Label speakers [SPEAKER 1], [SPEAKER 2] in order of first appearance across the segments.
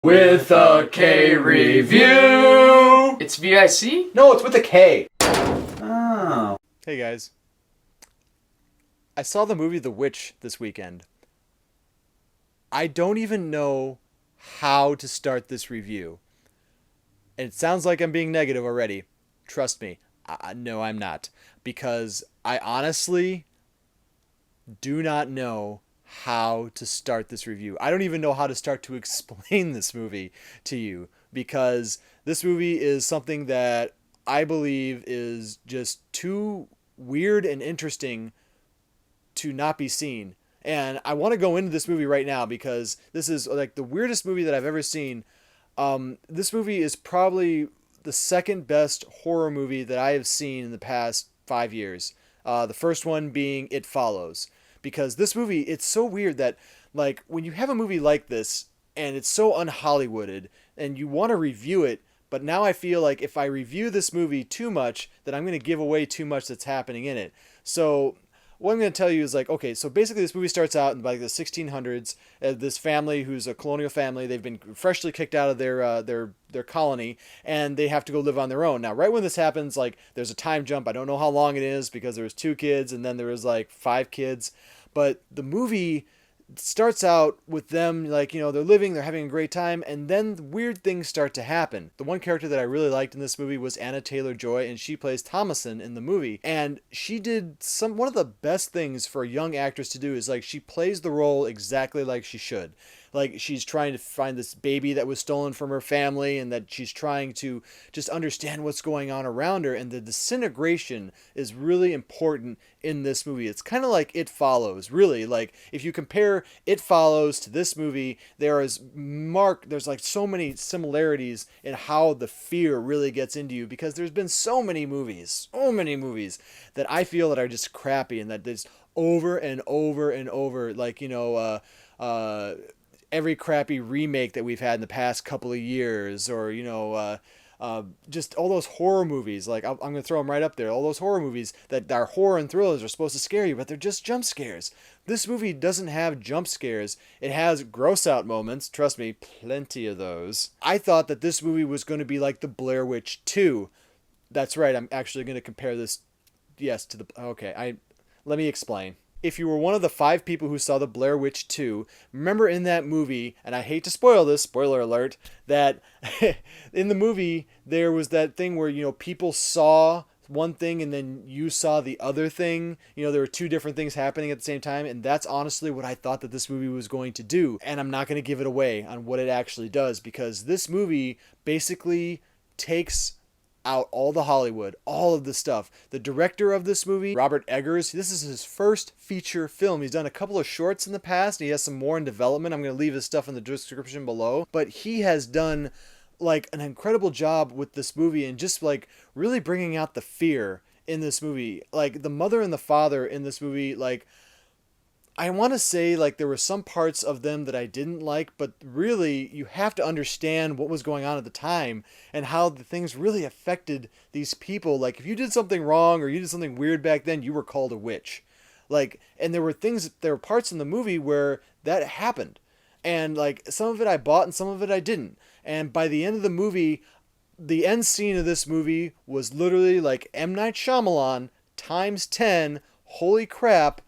[SPEAKER 1] With a K review.
[SPEAKER 2] It's VIC?
[SPEAKER 1] No, it's with a K. Oh.
[SPEAKER 3] Hey guys. I saw the movie The Witch this weekend. I don't even know how to start this review. And it sounds like I'm being negative already. Trust me. No, I'm not. Because I honestly do not know how to start this review. I don't even know how to start to explain this movie to you, because this movie is something that I believe is just too weird and interesting to not be seen. And I want to go into this movie right now because this is like the weirdest movie that I've ever seen. This movie is probably the second best horror movie that I have seen in the past 5 years. The first one being It Follows. Because this movie, it's so weird that, like, when you have a movie like this and it's so un-Hollywooded and you want to review it, but now I feel like if I review this movie too much, then I'm going to give away too much that's happening in it. So what I'm going to tell you is, like, okay, so basically this movie starts out in like the 1600s. This family, who's a colonial family, they've been freshly kicked out of their colony, and they have to go live on their own. Now, right when this happens, like, there's a time jump. I don't know how long it is because there was 2 kids and then there was like 5 kids. But the movie starts out with them, like, you know, they're living, they're having a great time, and then weird things start to happen. The one character that I really liked in this movie was Anna Taylor-Joy, and she plays Thomasin in the movie. And she did one of the best things for a young actress to do is, like, she plays the role exactly like she should. Like, she's trying to find this baby that was stolen from her family, and that she's trying to just understand what's going on around her. And the disintegration is really important in this movie. It's kind of like It Follows, really. Like, if you compare It Follows to this movie, there's like so many similarities in how the fear really gets into you, because there's been so many movies that I feel that are just crappy, and that there's over and over and over, like, you know, every crappy remake that we've had in the past couple of years, or, you know, just all those horror movies. Like, I'm going to throw them right up there. All those horror movies that are horror and thrillers are supposed to scare you, but they're just jump scares. This movie doesn't have jump scares. It has gross out moments. Trust me, plenty of those. I thought that this movie was going to be like the Blair Witch 2. That's right. I'm actually going to compare this, yes, to the... Okay, let me explain. If you were one of the 5 people who saw the Blair Witch 2, remember in that movie, and I hate to spoil this, spoiler alert, that in the movie there was that thing where, you know, people saw one thing and then you saw the other thing. You know, there were 2 different things happening at the same time, and that's honestly what I thought that this movie was going to do. And I'm not going to give it away on what it actually does, because this movie basically takes out all the Hollywood, all of the stuff. The director of this movie, Robert Eggers, this is his first feature film. He's done a couple of shorts in the past, and he has some more in development. I'm going to leave his stuff in the description below. But he has done, like, an incredible job with this movie, and just, like, really bringing out the fear in this movie. Like, the mother and the father in this movie, like, I want to say, like, there were some parts of them that I didn't like, but really you have to understand what was going on at the time and how the things really affected these people. Like, if you did something wrong or you did something weird back then, you were called a witch. Like, and there were parts in the movie where that happened. And, like, some of it I bought and some of it I didn't. And by the end of the movie, the end scene of this movie was literally like M. Night Shyamalan times 10. Holy crap.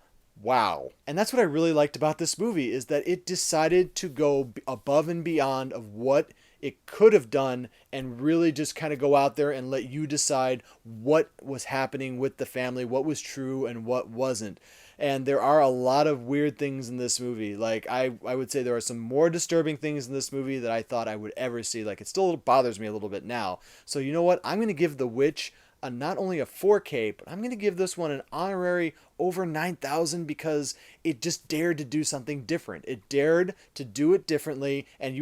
[SPEAKER 3] Wow. And that's what I really liked about this movie, is that it decided to go above and beyond of what it could have done, and really just kind of go out there and let you decide what was happening with the family, what was true and what wasn't. And there are a lot of weird things in this movie. Like, I would say there are some more disturbing things in this movie that I thought I would ever see. Like, it still bothers me a little bit now. So you know what? I'm going to give The Witch not only a 4K, but I'm going to give this one an honorary over 9,000, because it just dared to do something different. It dared to do it differently, and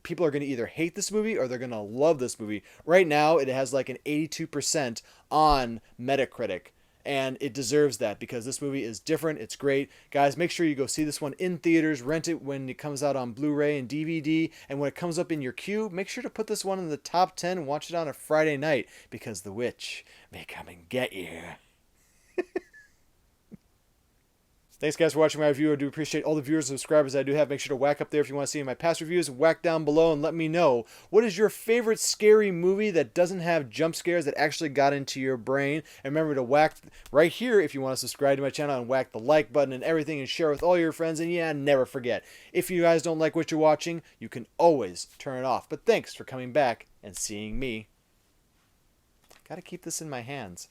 [SPEAKER 3] people are going to either hate this movie or they're going to love this movie. Right now, it has like an 82% on Metacritic. And it deserves that, because this movie is different. It's great. Guys, make sure you go see this one in theaters. Rent it when it comes out on Blu-ray and DVD. And when it comes up in your queue, make sure to put this one in the top 10 and watch it on a Friday night, because the witch may come and get you. Thanks, guys, for watching my review. I do appreciate all the viewers and subscribers I do have. Make sure to whack up there if you want to see my past reviews. Whack down below and let me know, what is your favorite scary movie that doesn't have jump scares that actually got into your brain? And remember to whack right here if you want to subscribe to my channel, and whack the like button and everything, and share with all your friends. And yeah, never forget, if you guys don't like what you're watching, you can always turn it off. But thanks for coming back and seeing me. Gotta keep this in my hands.